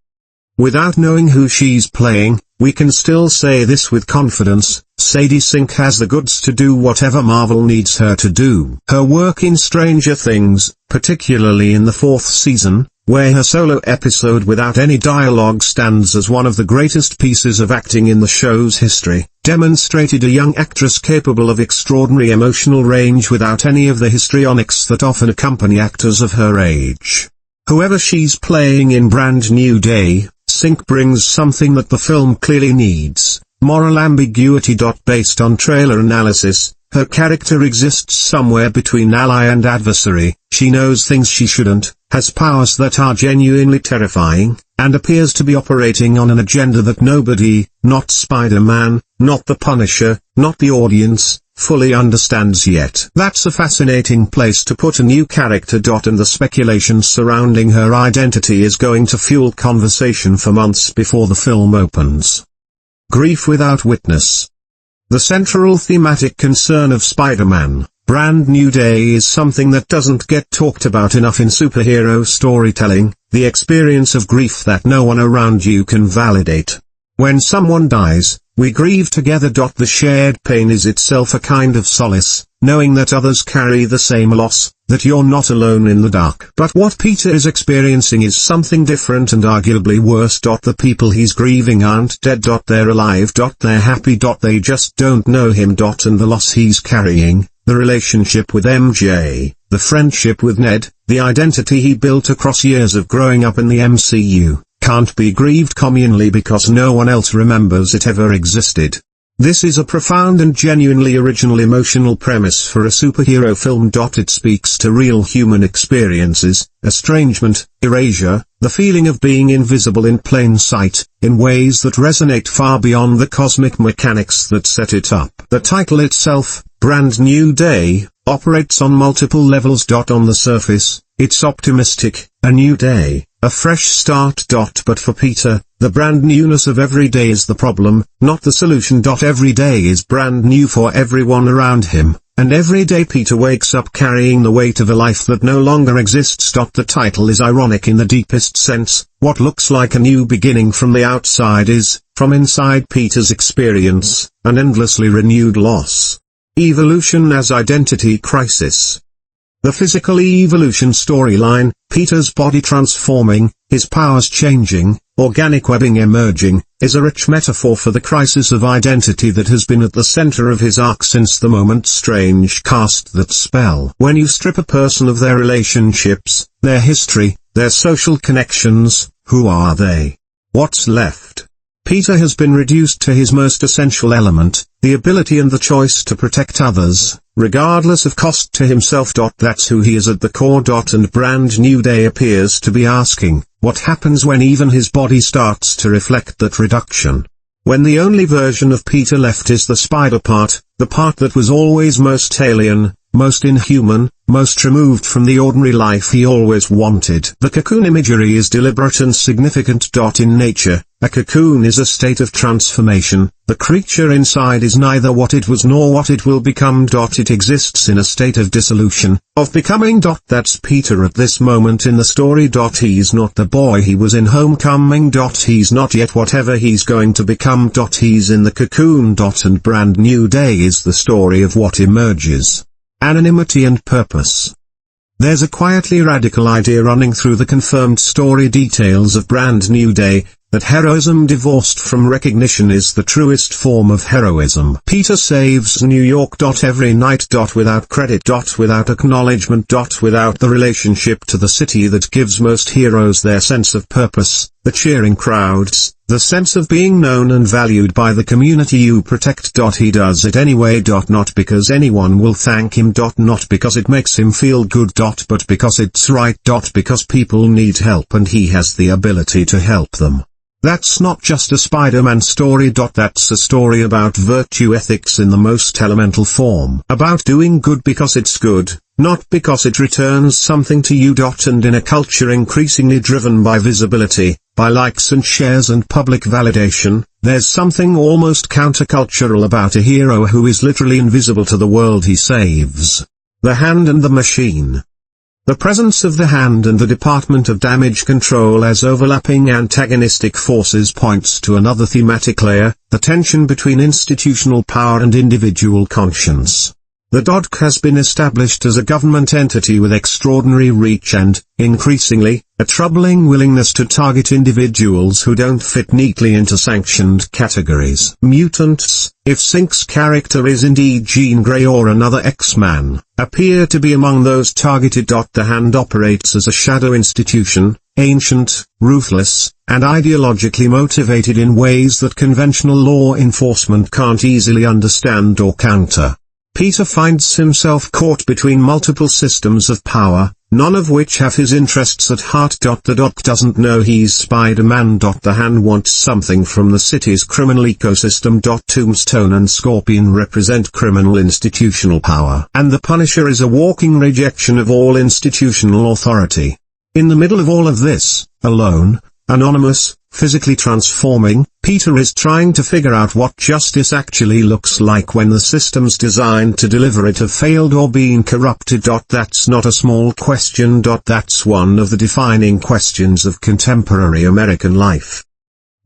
Without knowing who she's playing, we can still say this with confidence: Sadie Sink has the goods to do whatever Marvel needs her to do. Her work in Stranger Things, particularly in the 4th season, where her solo episode without any dialogue stands as one of the greatest pieces of acting in the show's history, demonstrated a young actress capable of extraordinary emotional range without any of the histrionics that often accompany actors of her age. Whoever she's playing in Brand New Day, Sink brings something that the film clearly needs: moral ambiguity. Based on trailer analysis, her character exists somewhere between ally and adversary. She knows things she shouldn't, has powers that are genuinely terrifying, and appears to be operating on an agenda that nobody, not Spider-Man, not the Punisher, not the audience, fully understands yet. That's a fascinating place to put a new character. And the speculation surrounding her identity is going to fuel conversation for months before the film opens. Grief without witness. The central thematic concern of Spider-Man, Brand New Day is something that doesn't get talked about enough in superhero storytelling: the experience of grief that no one around you can validate. When someone dies, we grieve together. The shared pain is itself a kind of solace, knowing that others carry the same loss, that you're not alone in the dark. But what Peter is experiencing is something different and arguably worse. The people he's grieving aren't dead. They're alive. They're happy. They just don't know him. And the loss he's carrying, the relationship with MJ, the friendship with Ned, the identity he built across years of growing up in the MCU, can't be grieved communally because no one else remembers it ever existed. This is a profound and genuinely original emotional premise for a superhero film. It speaks to real human experiences: estrangement, erasure, the feeling of being invisible in plain sight, in ways that resonate far beyond the cosmic mechanics that set it up. The title itself, Brand New Day, operates on multiple levels. On the surface, it's optimistic, a new day, a fresh start. But for Peter, the brand newness of every day is the problem, not the solution. Every day is brand new for everyone around him, and every day Peter wakes up carrying the weight of a life that no longer exists. The title is ironic in the deepest sense. What looks like a new beginning from the outside is, from inside Peter's experience, an endlessly renewed loss. Evolution as identity crisis. The physical evolution storyline, Peter's body transforming, his powers changing, organic webbing emerging, is a rich metaphor for the crisis of identity that has been at the center of his arc since the moment Strange cast that spell. When you strip a person of their relationships, their history, their social connections, who are they? What's left? Peter has been reduced to his most essential element, the ability and the choice to protect others, regardless of cost to himself. That's who he is at the core. And Brand New Day appears to be asking, what happens when even his body starts to reflect that reduction? When the only version of Peter left is the spider part, the part that was always most alien, most inhuman, most removed from the ordinary life he always wanted. The cocoon imagery is deliberate and significant. In nature, a cocoon is a state of transformation. The creature inside is neither what it was nor what it will become. It exists in a state of dissolution, of becoming. That's Peter at this moment in the story. He's not the boy he was in Homecoming. He's not yet whatever he's going to become. He's in the cocoon. And Brand New Day is the story of what emerges. Anonymity and purpose. There's a quietly radical idea running through the confirmed story details of Brand New Day, that heroism divorced from recognition is the truest form of heroism. Peter saves New York. Every night. Without credit. Without acknowledgement. Without the relationship to the city that gives most heroes their sense of purpose, the cheering crowds, the sense of being known and valued by the community you protect. He does it anyway. Not because anyone will thank him. Not because it makes him feel good. But because it's right. Because people need help and he has the ability to help them. That's not just a Spider-Man story. That's a story about virtue ethics in the most elemental form. About doing good because it's good, not because it returns something to you. And in a culture increasingly driven by visibility, by likes and shares and public validation, there's something almost countercultural about a hero who is literally invisible to the world he saves. The Hand and the Machine. The presence of the Hand and the Department of Damage Control as overlapping antagonistic forces points to another thematic layer, the tension between institutional power and individual conscience. The DOD has been established as a government entity with extraordinary reach and, increasingly, a troubling willingness to target individuals who don't fit neatly into sanctioned categories. Mutants, if Sync's character is indeed Jean Grey or another X-Man, appear to be among those targeted. The Hand operates as a shadow institution, ancient, ruthless, and ideologically motivated in ways that conventional law enforcement can't easily understand or counter. Peter finds himself caught between multiple systems of power, none of which have his interests at heart. The Doc doesn't know he's Spider-Man. The Hand wants something from the city's criminal ecosystem. Tombstone and Scorpion represent criminal institutional power. And the Punisher is a walking rejection of all institutional authority. In the middle of all of this, alone, anonymous, physically transforming, Peter is trying to figure out what justice actually looks like when the systems designed to deliver it have failed or been corrupted. That's not a small question. That's one of the defining questions of contemporary American life.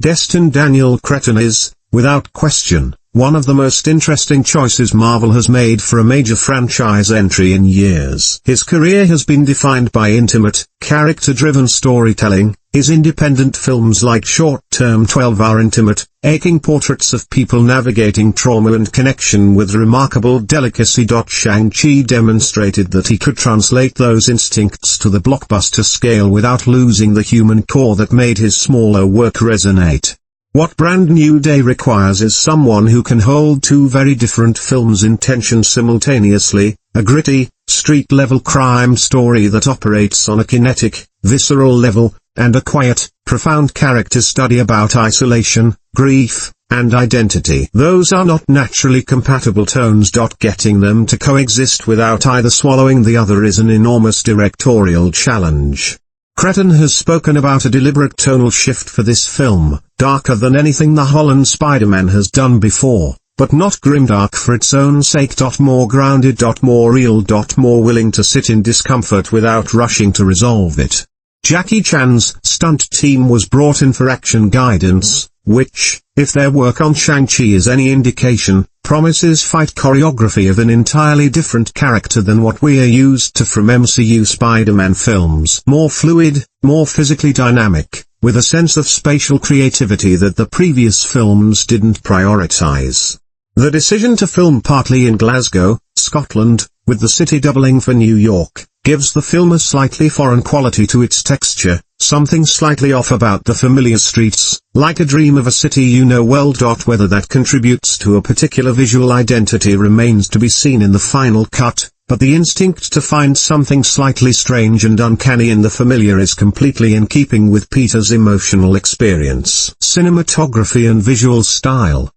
Destin Daniel Cretton is, without question, one of the most interesting choices Marvel has made for a major franchise entry in years. His career has been defined by intimate, character-driven storytelling. His independent films like Short-Term 12 are intimate, aching portraits of people navigating trauma and connection with remarkable delicacy. Shang-Chi demonstrated that he could translate those instincts to the blockbuster scale without losing the human core that made his smaller work resonate. What Brand New Day requires is someone who can hold two very different films in tension simultaneously, a gritty, street-level crime story that operates on a kinetic, visceral level, and a quiet, profound character study about isolation, grief, and identity. Those are not naturally compatible tones. Getting them to coexist without either swallowing the other is an enormous directorial challenge. Cretton has spoken about a deliberate tonal shift for this film, darker than anything the Holland Spider-Man has done before, but not grimdark for its own sake. More grounded. More real. More willing to sit in discomfort without rushing to resolve it. Jackie Chan's stunt team was brought in for action guidance, which, if their work on Shang-Chi is any indication, promises fight choreography of an entirely different character than what we are used to from MCU Spider-Man films. More fluid, more physically dynamic, with a sense of spatial creativity that the previous films didn't prioritize. The decision to film partly in Glasgow, Scotland, with the city doubling for New York, gives the film a slightly foreign quality to its texture, something slightly off about the familiar streets, like a dream of a city you know well. Whether that contributes to a particular visual identity remains to be seen in the final cut, but the instinct to find something slightly strange and uncanny in the familiar is completely in keeping with Peter's emotional experience. Cinematography and visual style.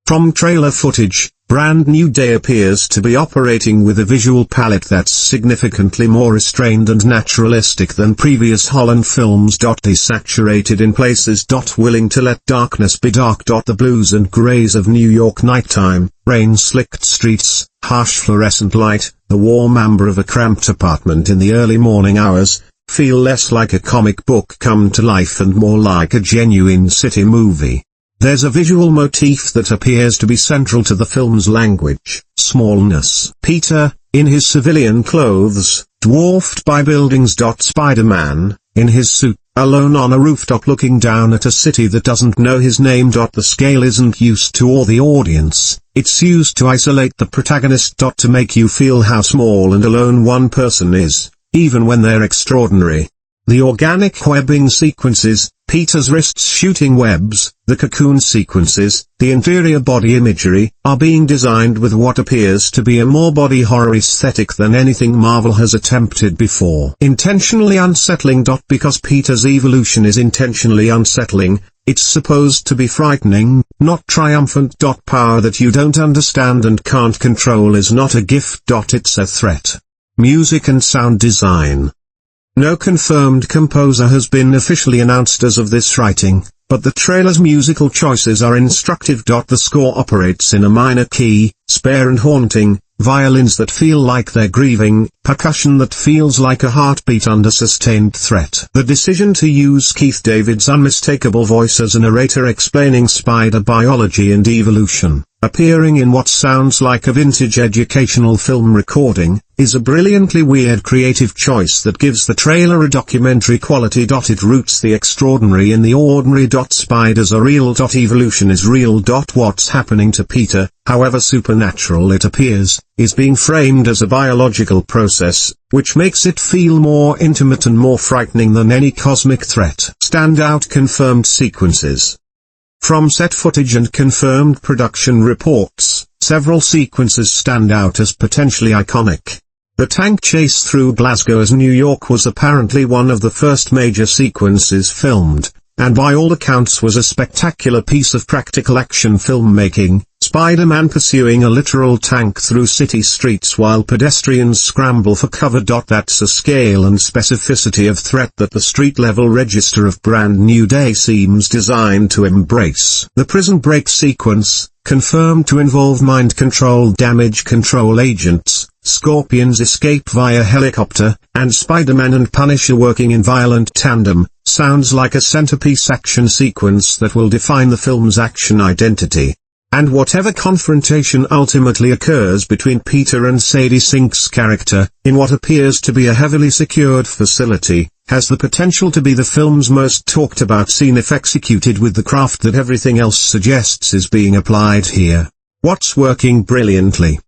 From trailer footage, Brand New Day appears to be operating with a visual palette that's significantly more restrained and naturalistic than previous Holland films. Desaturated in places. Willing to let darkness be dark. The blues and greys of New York nighttime, rain-slicked streets, harsh fluorescent light, the warm amber of a cramped apartment in the early morning hours, feel less like a comic book come to life and more like a genuine city movie. There's a visual motif that appears to be central to the film's language: smallness. Peter, in his civilian clothes, dwarfed by buildings. Spider-Man, in his suit, alone on a rooftop looking down at a city that doesn't know his name. The scale isn't used to awe the audience, it's used to isolate the protagonist. To make you feel how small and alone one person is, even when they're extraordinary. The organic webbing sequences, Peter's wrists shooting webs, the cocoon sequences, the interior body imagery, are being designed with what appears to be a more body horror aesthetic than anything Marvel has attempted before. Intentionally unsettling. Because Peter's evolution is intentionally unsettling, it's supposed to be frightening, not triumphant. Power that you don't understand and can't control is not a gift. It's a threat. Music and sound design. No confirmed composer has been officially announced as of this writing, but the trailer's musical choices are instructive. The score operates in a minor key, spare and haunting, violins that feel like they're grieving, percussion that feels like a heartbeat under sustained threat. The decision to use Keith David's unmistakable voice as a narrator explaining spider biology and evolution, appearing in what sounds like a vintage educational film recording, is a brilliantly weird creative choice that gives the trailer a documentary quality. It roots the extraordinary in the ordinary. Spiders are real. Evolution is real. What's happening to Peter, however supernatural it appears, is being framed as a biological process, which makes it feel more intimate and more frightening than any cosmic threat. Standout confirmed sequences. From set footage and confirmed production reports, several sequences stand out as potentially iconic. The tank chase through Glasgow as New York was apparently one of the first major sequences filmed, and by all accounts was a spectacular piece of practical action filmmaking. Spider-Man pursuing a literal tank through city streets while pedestrians scramble for cover. That's a scale and specificity of threat that the street-level register of Brand New Day seems designed to embrace. The prison break sequence, confirmed to involve mind control damage control agents, Scorpion's escape via helicopter, and Spider-Man and Punisher working in violent tandem, sounds like a centerpiece action sequence that will define the film's action identity. And whatever confrontation ultimately occurs between Peter and Sadie Sink's character, in what appears to be a heavily secured facility, has the potential to be the film's most talked about scene if executed with the craft that everything else suggests is being applied here. What's working brilliantly?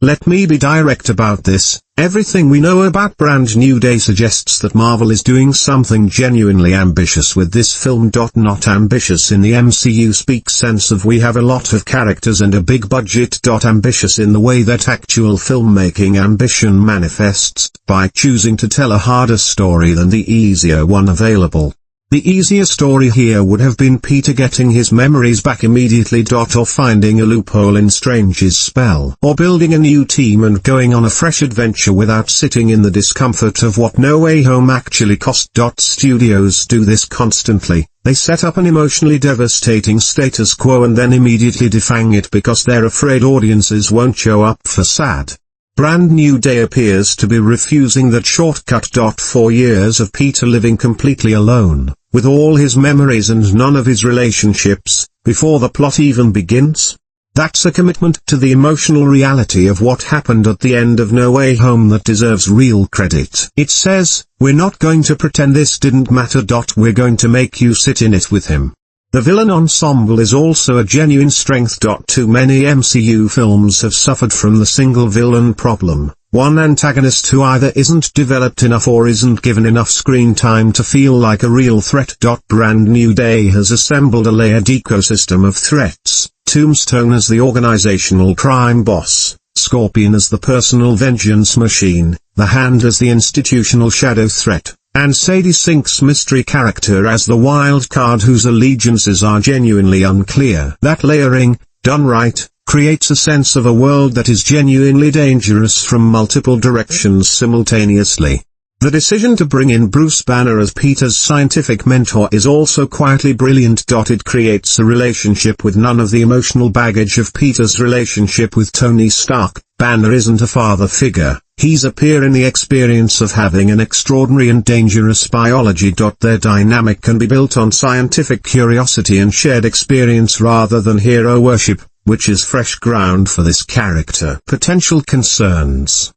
Let me be direct about this. Everything we know about Brand New Day suggests that Marvel is doing something genuinely ambitious with this film. Not ambitious in the MCU speak sense of we have a lot of characters and a big budget. Ambitious in the way that actual filmmaking ambition manifests, by choosing to tell a harder story than the easier one available. The easier story here would have been Peter getting his memories back immediately. Or finding a loophole in Strange's spell. Or building a new team and going on a fresh adventure without sitting in the discomfort of what No Way Home actually cost. Studios do this constantly, They set up an emotionally devastating status quo and then immediately defang it because they're afraid audiences won't show up for sad. Brand New Day appears to be refusing that shortcut. 4 years of Peter living completely alone, with all his memories and none of his relationships, before the plot even begins? That's a commitment to the emotional reality of what happened at the end of No Way Home that deserves real credit. It says, "We're not going to pretend this didn't matter. We're going to make you sit in it with him." The villain ensemble is also a genuine strength. Too many MCU films have suffered from the single villain problem, one antagonist who either isn't developed enough or isn't given enough screen time to feel like a real threat. Brand New Day has assembled a layered ecosystem of threats. Tombstone as the organizational crime boss, Scorpion as the personal vengeance machine, the Hand as the institutional shadow threat, and Sadie Sink's mystery character as the wild card whose allegiances are genuinely unclear. That layering, done right, creates a sense of a world that is genuinely dangerous from multiple directions simultaneously. The decision to bring in Bruce Banner as Peter's scientific mentor is also quietly brilliant. It creates a relationship with none of the emotional baggage of Peter's relationship with Tony Stark. Banner isn't a father figure, he's a peer in the experience of having an extraordinary and dangerous biology. Their dynamic can be built on scientific curiosity and shared experience rather than hero worship, which is fresh ground for this character. Potential concerns.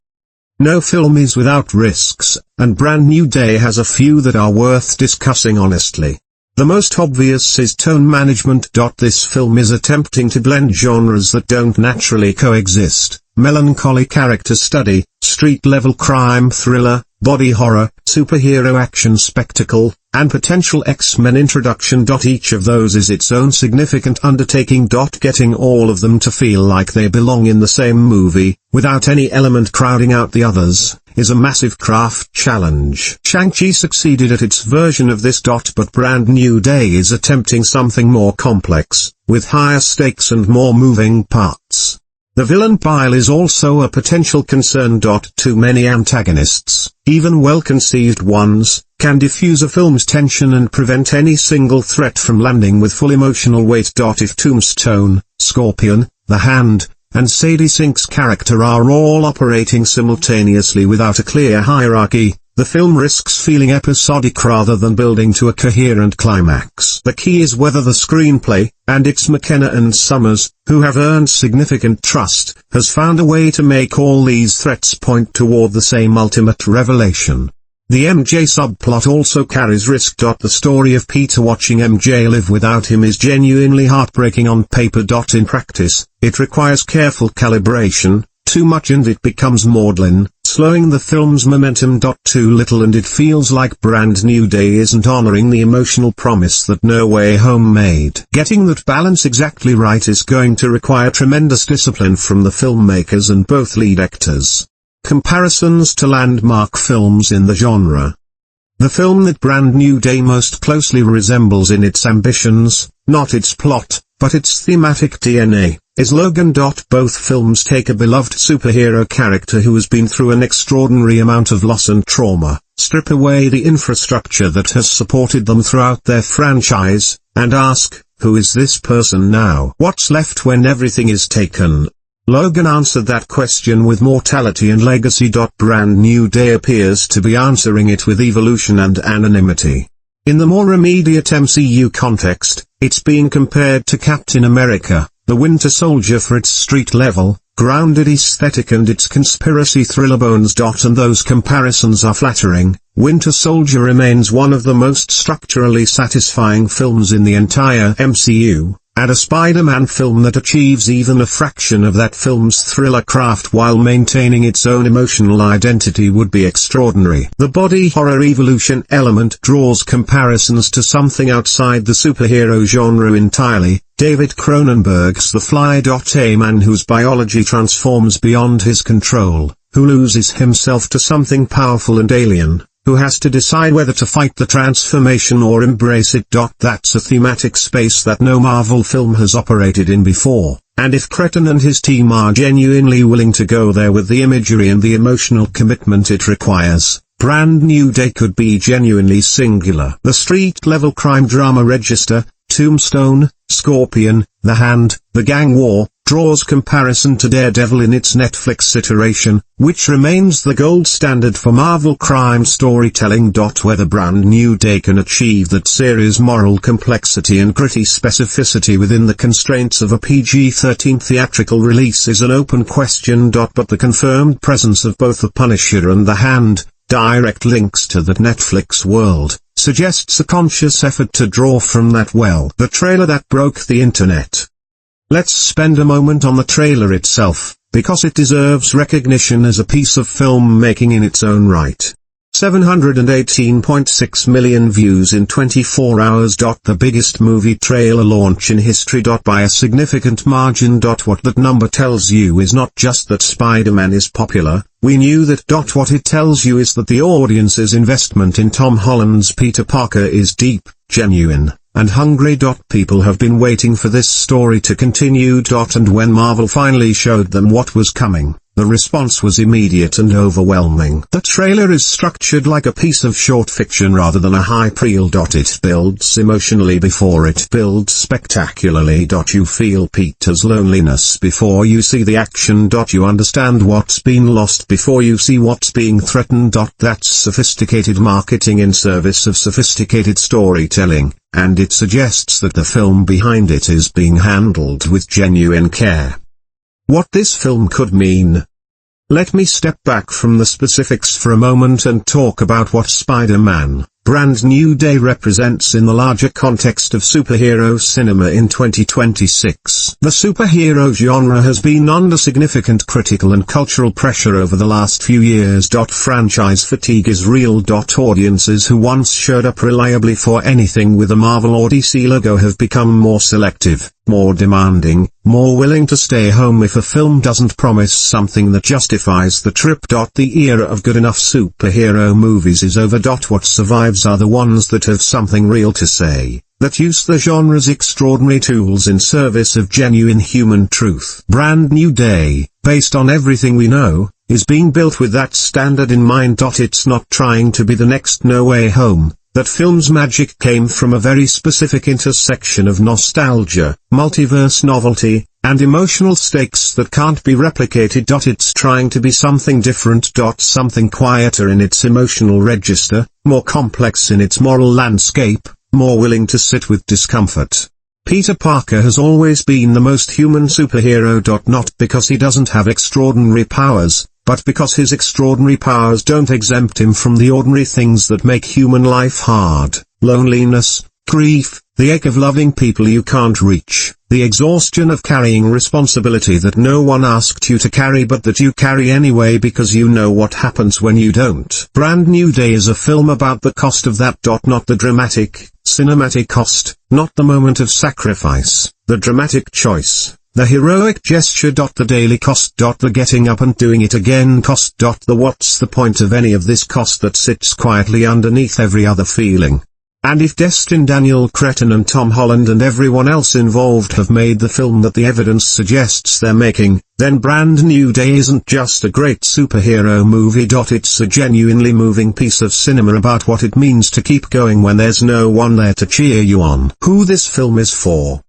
No film is without risks, and Brand New Day has a few that are worth discussing honestly. The most obvious is tone management. This film is attempting to blend genres that don't naturally coexist: melancholy character study, street-level crime thriller, body horror, superhero action spectacle, and potential X-Men introduction. Each of those is its own significant undertaking. Getting all of them to feel like they belong in the same movie, without any element crowding out the others, is a massive craft challenge. Shang-Chi succeeded at its version of this. But Brand New Day is attempting something more complex, with higher stakes and more moving parts. The villain pile is also a potential concern. Too many antagonists, even well-conceived ones, can diffuse a film's tension and prevent any single threat from landing with full emotional weight. If Tombstone, Scorpion, the Hand, and Sadie Sink's character are all operating simultaneously without a clear hierarchy, the film risks feeling episodic rather than building to a coherent climax. The key is whether the screenplay, and it's McKenna and Sommers, who have earned significant trust, has found a way to make all these threats point toward the same ultimate revelation. The MJ subplot also carries risk. The story of Peter watching MJ live without him is genuinely heartbreaking on paper. In practice, it requires careful calibration. Too much and it becomes maudlin, slowing the film's momentum. Too little and it feels like Brand New Day isn't honoring the emotional promise that No Way Home made. Getting that balance exactly right is going to require tremendous discipline from the filmmakers and both lead actors. Comparisons to landmark films in the genre. The film that Brand New Day most closely resembles in its ambitions, not its plot, but its thematic DNA, is Logan. Both films take a beloved superhero character who has been through an extraordinary amount of loss and trauma, strip away the infrastructure that has supported them throughout their franchise, and ask, who is this person now? What's left when everything is taken? Logan answered that question with mortality and legacy. Brand New Day appears to be answering it with evolution and anonymity. In the more immediate MCU context, it's being compared to Captain America, the Winter Soldier for its street-level, grounded aesthetic and its conspiracy thriller bones. And those comparisons are flattering. Winter Soldier remains one of the most structurally satisfying films in the entire MCU, and a Spider-Man film that achieves even a fraction of that film's thriller craft while maintaining its own emotional identity would be extraordinary. The body horror evolution element draws comparisons to something outside the superhero genre entirely. David Cronenberg's The Fly. A man whose biology transforms beyond his control, who loses himself to something powerful and alien, who has to decide whether to fight the transformation or embrace it. That's a thematic space that no Marvel film has operated in before, and if Cretton and his team are genuinely willing to go there with the imagery and the emotional commitment it requires, Brand New Day could be genuinely singular. The street-level crime drama Register, Tombstone, Scorpion, The Hand, The Gang War, draws comparison to Daredevil in its Netflix iteration, which remains the gold standard for Marvel crime storytelling. Whether Brand New Day can achieve that series' moral complexity and gritty specificity within the constraints of a PG-13 theatrical release is an open question. But the confirmed presence of both The Punisher and The Hand, direct links to that Netflix world, suggests a conscious effort to draw from that well. The trailer that broke the internet. Let's spend a moment on the trailer itself, because it deserves recognition as a piece of filmmaking in its own right. 718.6 million views in 24 hours. The biggest movie trailer launch in history. By a significant margin. What that number tells you is not just that Spider-Man is popular, we knew that. What it tells you is that the audience's investment in Tom Holland's Peter Parker is deep, genuine, and hungry. People have been waiting for this story to continue. And when Marvel finally showed them what was coming, the response was immediate and overwhelming. The trailer is structured like a piece of short fiction rather than a hype reel. It builds emotionally before it builds spectacularly. You feel Peter's loneliness before you see the action. You understand what's been lost before you see what's being threatened. That's sophisticated marketing in service of sophisticated storytelling, and it suggests that the film behind it is being handled with genuine care. What this film could mean. Let me step back from the specifics for a moment and talk about what Spider-Man, Brand New Day represents in the larger context of superhero cinema in 2026. The superhero genre has been under significant critical and cultural pressure over the last few years. Franchise fatigue is real. Audiences who once showed up reliably for anything with a Marvel or DC logo have become more selective, more demanding, more willing to stay home if a film doesn't promise something that justifies the trip. The era of good enough superhero movies is over. What survives are the ones that have something real to say, that use the genre's extraordinary tools in service of genuine human truth. Brand New Day, based on everything we know, is being built with that standard in mind. It's not trying to be the next No Way Home. That film's magic came from a very specific intersection of nostalgia, multiverse novelty, and emotional stakes that can't be replicated. It's trying to be something different. Something quieter in its emotional register, more complex in its moral landscape, more willing to sit with discomfort. Peter Parker has always been the most human superhero. Not because he doesn't have extraordinary powers, but because his extraordinary powers don't exempt him from the ordinary things that make human life hard: loneliness, grief, the ache of loving people you can't reach, the exhaustion of carrying responsibility that no one asked you to carry but that you carry anyway because you know what happens when you don't. Brand New Day is a film about the cost of that. Not the dramatic, cinematic cost, not the moment of sacrifice, the dramatic choice. The heroic gesture. The daily cost. The getting up and doing it again cost. The what's the point of any of this cost that sits quietly underneath every other feeling. And if Destin Daniel Cretton and Tom Holland and everyone else involved have made the film that the evidence suggests they're making, then Brand New Day isn't just a great superhero movie. It's a genuinely moving piece of cinema about what it means to keep going when there's no one there to cheer you on. Who this film is for.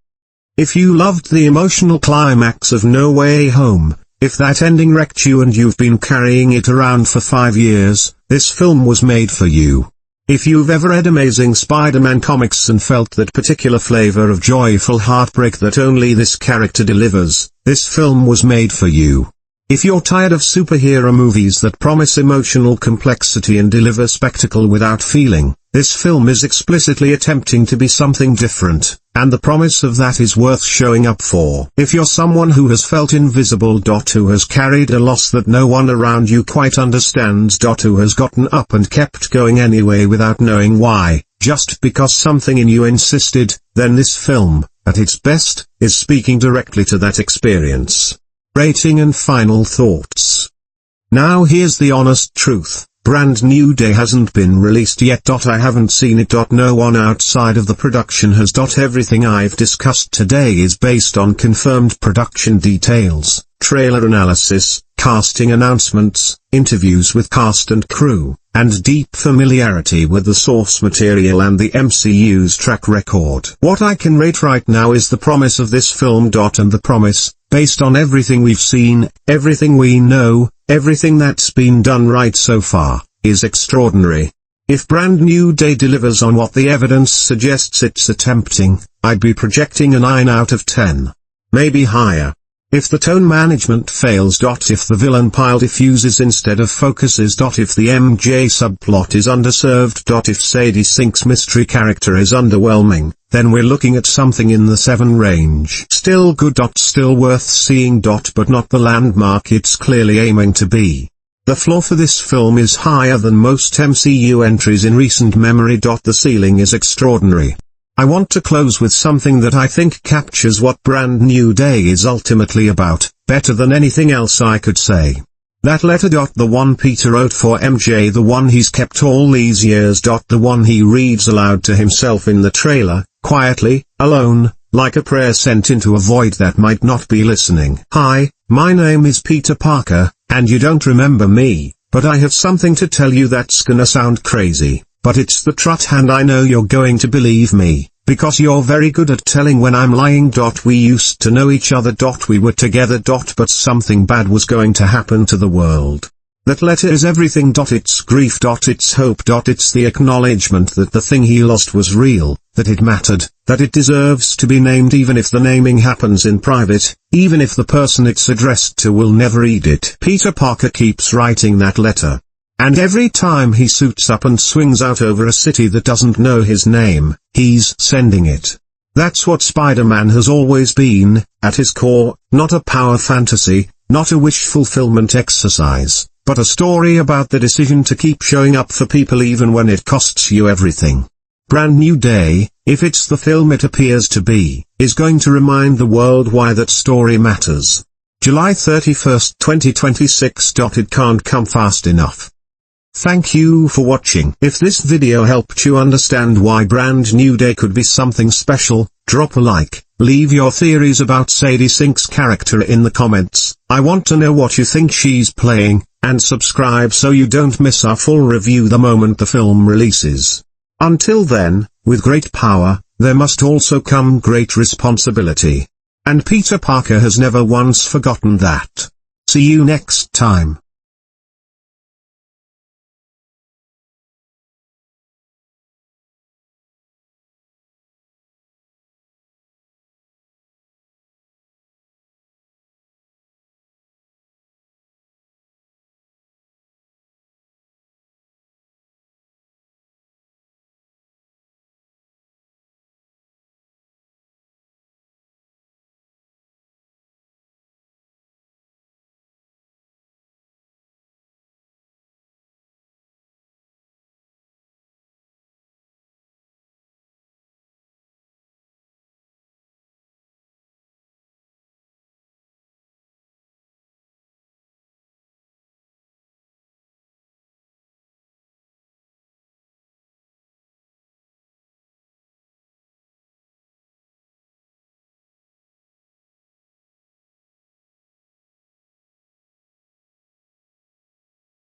If you loved the emotional climax of No Way Home, if that ending wrecked you and you've been carrying it around for 5 years, this film was made for you. If you've ever read Amazing Spider-Man comics and felt that particular flavor of joyful heartbreak that only this character delivers, this film was made for you. If you're tired of superhero movies that promise emotional complexity and deliver spectacle without feeling, this film is explicitly attempting to be something different, and the promise of that is worth showing up for. If you're someone who has felt invisible. Who has carried a loss that no one around you quite understands. Who has gotten up and kept going anyway without knowing why, just because something in you insisted, then this film, at its best, is speaking directly to that experience. Rating and final thoughts. Now here's the honest truth. Brand New Day hasn't been released yet. I haven't seen it. No one outside of the production has. Everything I've discussed today is based on confirmed production details, trailer analysis, casting announcements, interviews with cast and crew, and deep familiarity with the source material and the MCU's track record. What I can rate right now is the promise of this film. And the promise, based on everything we've seen, everything we know, everything that's been done right so far, is extraordinary. If Brand New Day delivers on what the evidence suggests it's attempting, I'd be projecting a 9 out of 10. Maybe higher. If the tone management fails. If the villain pile diffuses instead of focuses. If the MJ subplot is underserved. If Sadie Sink's mystery character is underwhelming, then we're looking at something in the 7 range. Still good. Still worth seeing. But not the landmark it's clearly aiming to be. The floor for this film is higher than most MCU entries in recent memory. The ceiling is extraordinary. I want to close with something that I think captures what Brand New Day is ultimately about, better than anything else I could say. That letter. The one Peter wrote for MJ, the one he's kept all these years. The one he reads aloud to himself in the trailer, quietly, alone, like a prayer sent into a void that might not be listening. Hi, my name is Peter Parker, and you don't remember me, but I have something to tell you that's gonna sound crazy. But it's the truth and I know you're going to believe me, because you're very good at telling when I'm lying. We used to know each other. We were together. But something bad was going to happen to the world. That letter is everything. It's grief. It's hope. It's the acknowledgement that the thing he lost was real, that it mattered, that it deserves to be named even if the naming happens in private, even if the person it's addressed to will never read it. Peter Parker keeps writing that letter. And every time he suits up and swings out over a city that doesn't know his name, he's sending it. That's what Spider-Man has always been, at his core, not a power fantasy, not a wish fulfillment exercise, but a story about the decision to keep showing up for people even when it costs you everything. Brand New Day, if it's the film it appears to be, is going to remind the world why that story matters. July 31st, 2026. It can't come fast enough. Thank you for watching. If this video helped you understand why Brand New Day could be something special, drop a like, leave your theories about Sadie Sink's character in the comments, I want to know what you think she's playing, and subscribe so you don't miss our full review the moment the film releases. Until then, with great power, there must also come great responsibility. And Peter Parker has never once forgotten that. See you next time.